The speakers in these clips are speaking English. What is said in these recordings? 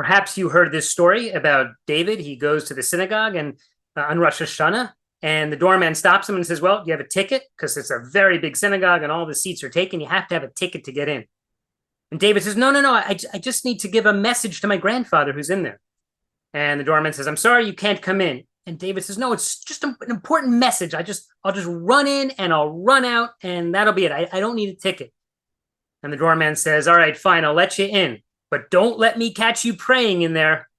Perhaps you heard this story about David. He goes to the synagogue and on Rosh Hashana, and the doorman stops him and says, well, you have a ticket because it's a very big synagogue and all the seats are taken. You have to have a ticket to get in. And David says, no, I just need to give a message to my grandfather who's in there. And the doorman says, I'm sorry, you can't come in. And David says, no, it's just an important message. I'll just run in and I'll run out and that'll be it. I don't need a ticket. And the doorman says, all right, fine, I'll let you in, but don't let me catch you praying in there.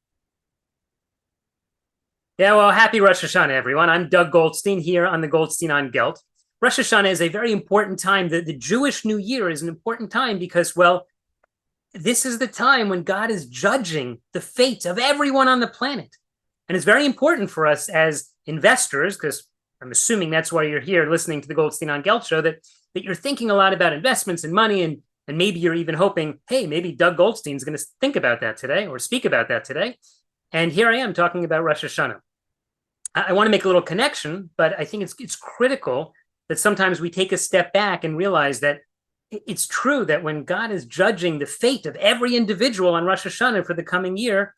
Yeah, well, happy Rosh Hashana, everyone. I'm Doug Goldstein here on the Goldstein On Gelt. Rosh Hashana is a very important time. The Jewish New Year is an important time because, well, this is the time when God is judging the fate of everyone on the planet. And it's very important for us as investors, because I'm assuming that's why you're here listening to the Goldstein On Gelt Show, that you're thinking a lot about investments and money, and maybe you're even hoping, hey, maybe Doug Goldstein's going to think about that today or speak about that today. And here I am talking about Rosh Hashana. I want to make a little connection, but I think it's critical that sometimes we take a step back and realize that it's true that when God is judging the fate of every individual on Rosh Hashanah for the coming year,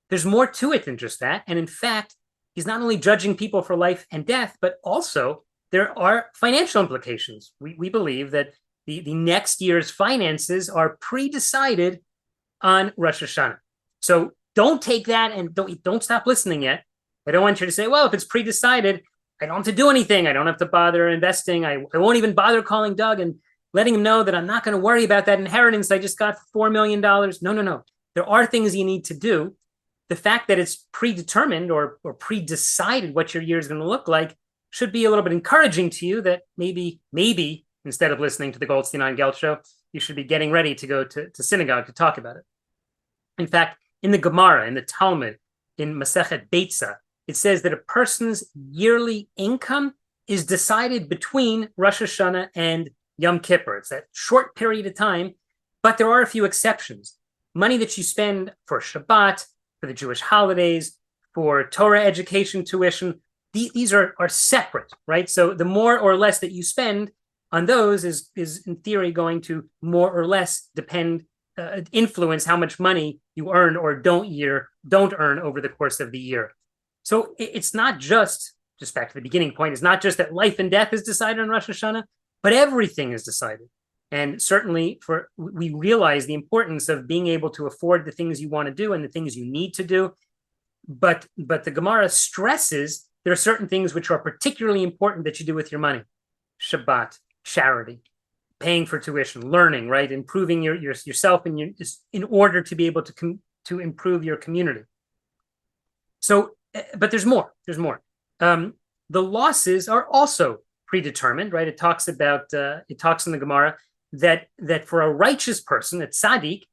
there's more to it than just that. And in fact, he's not only judging people for life and death, but also there are financial implications. We believe that the next year's finances are pre-decided on Rosh Hashanah. So don't take that and don't stop listening yet. I don't want you to say, well, if it's pre-decided, I don't have to do anything. I don't have to bother investing. I won't even bother calling Doug and letting him know that I'm not going to worry about that inheritance I just got for $4 million. No. There are things you need to do. The fact that it's predetermined or pre-decided what your year is going to look like should be a little bit encouraging to you that maybe instead of listening to the Goldstein On Gelt Show, you should be getting ready to go to synagogue to talk about it. In fact, in the Gemara, in the Talmud, in Masechet Beitza, it says that a person's yearly income is decided between Rosh Hashanah and Yom Kippur. It's that short period of time, but there are a few exceptions. Money that you spend for Shabbat, for the Jewish holidays, for Torah education tuition, these are separate, right? So the more or less that you spend on those is in theory going to more or less influence how much money you earn or don't earn over the course of the year. So it's not just back to the beginning point, it's not just that life and death is decided on Rosh Hashanah, but everything is decided. And certainly we realize the importance of being able to afford the things you want to do and the things you need to do. But the Gemara stresses there are certain things which are particularly important that you do with your money. Shabbat, charity, paying for tuition, learning, right? Improving yourself and in order to be able to improve your community. So, but there's more. The losses are also predetermined, right? It talks in the Gemara that for a righteous person, a tzaddik,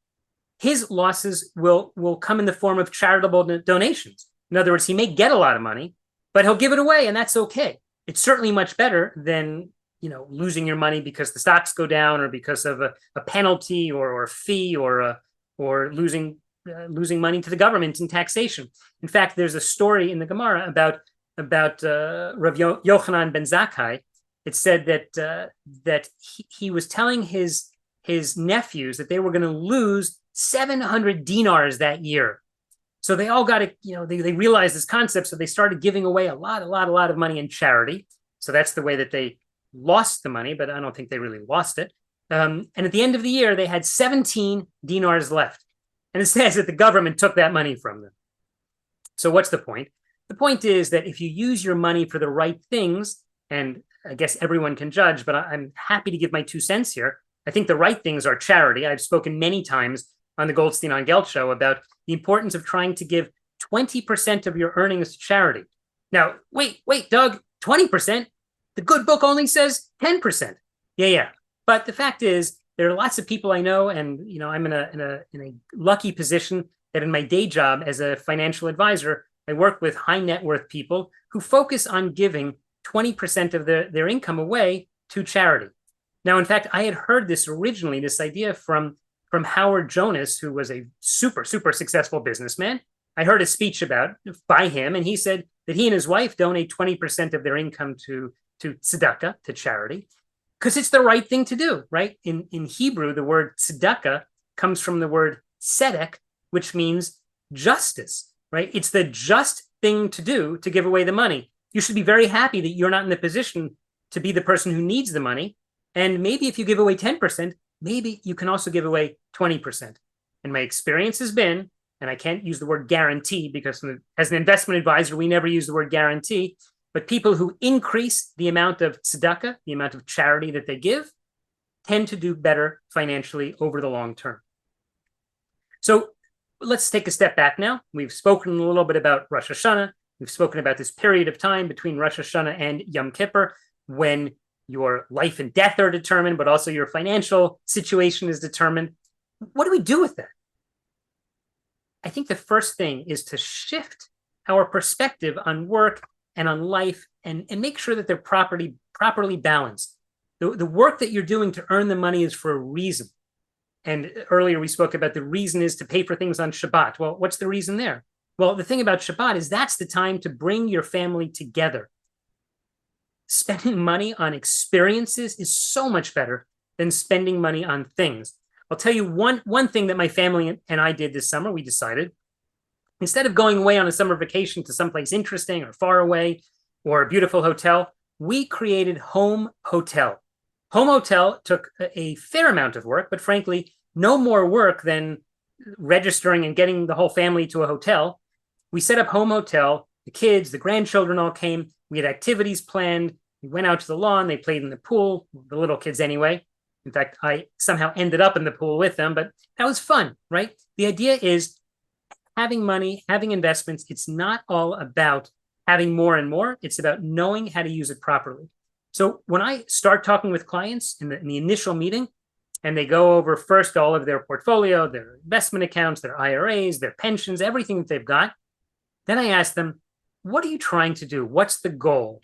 his losses will come in the form of charitable donations. In other words, he may get a lot of money, but he'll give it away, and that's okay. It's certainly much better than losing your money because the stocks go down or because of a penalty or a fee or losing money to the government in taxation. In fact, there's a story in the Gemara about Rav Yochanan ben Zakkai. It said that he was telling his nephews that they were going to lose 700 dinars that year. So they all got it, they realized this concept, so they started giving away a lot of money in charity. So that's the way that they lost the money, but I don't think they really lost it. And at the end of the year, they had 17 dinars left. And it says that the government took that money from them. So what's the point? The point is that if you use your money for the right things, and I guess everyone can judge, but I'm happy to give my 2 cents here. I think the right things are charity. I've spoken many times on the Goldstein On Gelt Show about the importance of trying to give 20% of your earnings to charity. Now, wait, Doug, 20%? The good book only says 10%. Yeah. But the fact is, there are lots of people I know, and I'm in a lucky position that in my day job as a financial advisor, I work with high net worth people who focus on giving 20% of their income away to charity. Now, in fact, I had heard this idea from Howard Jonas, who was a super successful businessman. I heard a speech by him, and he said that he and his wife donate 20% of their income to tzedakah, to charity, because it's the right thing to do, right? In Hebrew, the word tzedakah comes from the word tzedek, which means justice, right? It's the just thing to do to give away the money. You should be very happy that you're not in the position to be the person who needs the money. And maybe if you give away 10%, maybe you can also give away 20%. And my experience has been, and I can't use the word guarantee because as an investment advisor, we never use the word guarantee, but people who increase the amount of tzedakah, the amount of charity that they give, tend to do better financially over the long term. So let's take a step back now. We've spoken a little bit about Rosh Hashana. We've spoken about this period of time between Rosh Hashana and Yom Kippur when your life and death are determined, but also your financial situation is determined. What do we do with that? I think the first thing is to shift our perspective on work and on life and make sure that they're properly balanced. The work that you're doing to earn the money is for a reason. And earlier we spoke about the reason is to pay for things on Shabbat. Well, what's the reason there? Well, the thing about Shabbat is that's the time to bring your family together. Spending money on experiences is so much better than spending money on things. I'll tell you one thing that my family and I did this summer. We decided instead of going away on a summer vacation to someplace interesting or far away or a beautiful hotel, we created Home Hotel. Home Hotel took a fair amount of work, but frankly, no more work than registering and getting the whole family to a hotel. We set up Home Hotel. The kids, the grandchildren all came. We had activities planned. We went out to the lawn. They played in the pool, the little kids anyway. In fact, I somehow ended up in the pool with them, but that was fun, right? The idea is having money, having investments. It's not all about having more and more. It's about knowing how to use it properly. So when I start talking with clients in the initial meeting, and they go over first all of their portfolio, their investment accounts, their IRAs, their pensions, everything that they've got, then I ask them, what are you trying to do? What's the goal?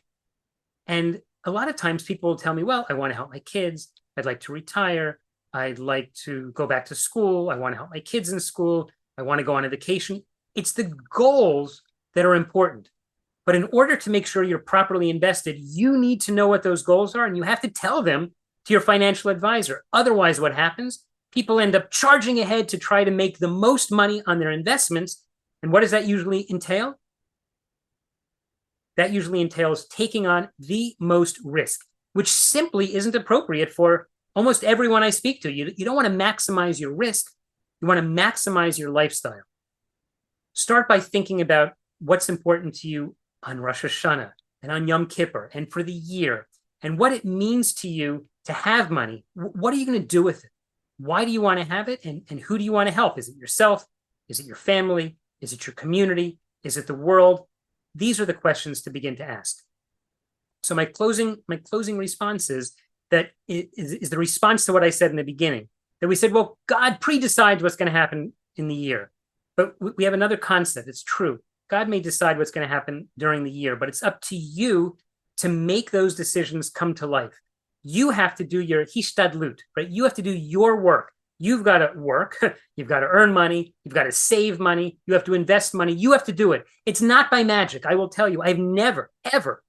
And a lot of times people will tell me, well, I want to help my kids. I'd like to retire. I'd like to go back to school. I want to help my kids in school. I want to go on a vacation. It's the goals that are important. But in order to make sure you're properly invested, you need to know what those goals are, and you have to tell them to your financial advisor. Otherwise, what happens? People end up charging ahead to try to make the most money on their investments. And what does that usually entail? That usually entails taking on the most risk, which simply isn't appropriate for almost everyone I speak to. You don't want to maximize your risk. You want to maximize your lifestyle. Start by thinking about what's important to you on Rosh Hashana and on Yom Kippur and for the year and what it means to you to have money. What are you going to do with it? Why do you want to have it? And who do you want to help? Is it yourself? Is it your family? Is it your community? Is it the world? These are the questions to begin to ask. So my closing response is that is the response to what I said in the beginning, that we said, well, God pre-decides what's going to happen in the year. But we have another concept. It's true. God may decide what's going to happen during the year, but it's up to you to make those decisions come to life. You have to do your hishtadlut, right? You have to do your work. You've got to work. You've got to earn money. You've got to save money. You have to invest money. You have to do it. It's not by magic. I will tell you, I've never, ever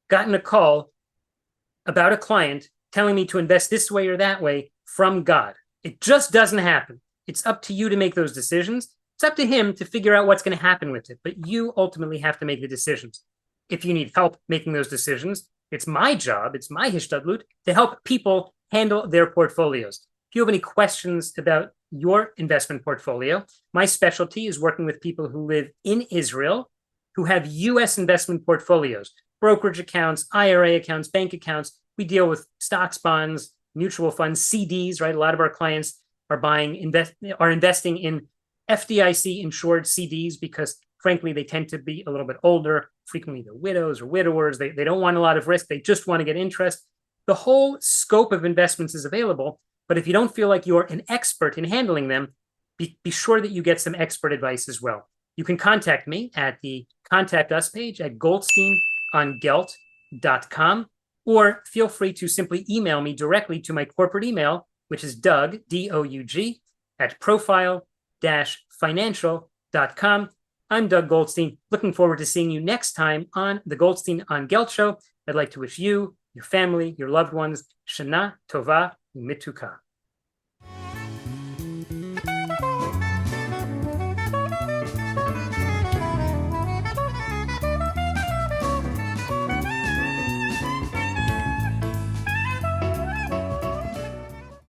gotten a call about a client telling me to invest this way or that way from God. It just doesn't happen. It's up to you to make those decisions. It's up to him to figure out what's going to happen with it, but you ultimately have to make the decisions. If you need help making those decisions, it's my job, it's my hishtadlut, to help people handle their portfolios. If you have any questions about your investment portfolio, my specialty is working with people who live in Israel, who have U.S. investment portfolios, brokerage accounts, IRA accounts, bank accounts. We deal with stocks, bonds, mutual funds, CDs, right? A lot of our clients are investing in FDIC insured CDs because, frankly, they tend to be a little bit older. Frequently, they're widows or widowers. They don't want a lot of risk. They just want to get interest. The whole scope of investments is available. But if you don't feel like you're an expert in handling them, be sure that you get some expert advice as well. You can contact me at the Contact Us page at goldsteinongelt.com, or feel free to simply email me directly to my corporate email, which is Doug, D-O-U-G, at profile-financial.com. I'm Doug Goldstein. Looking forward to seeing you next time on the Goldstein On Gelt Show. I'd like to wish you, your family, your loved ones, Shana Tova Mituka.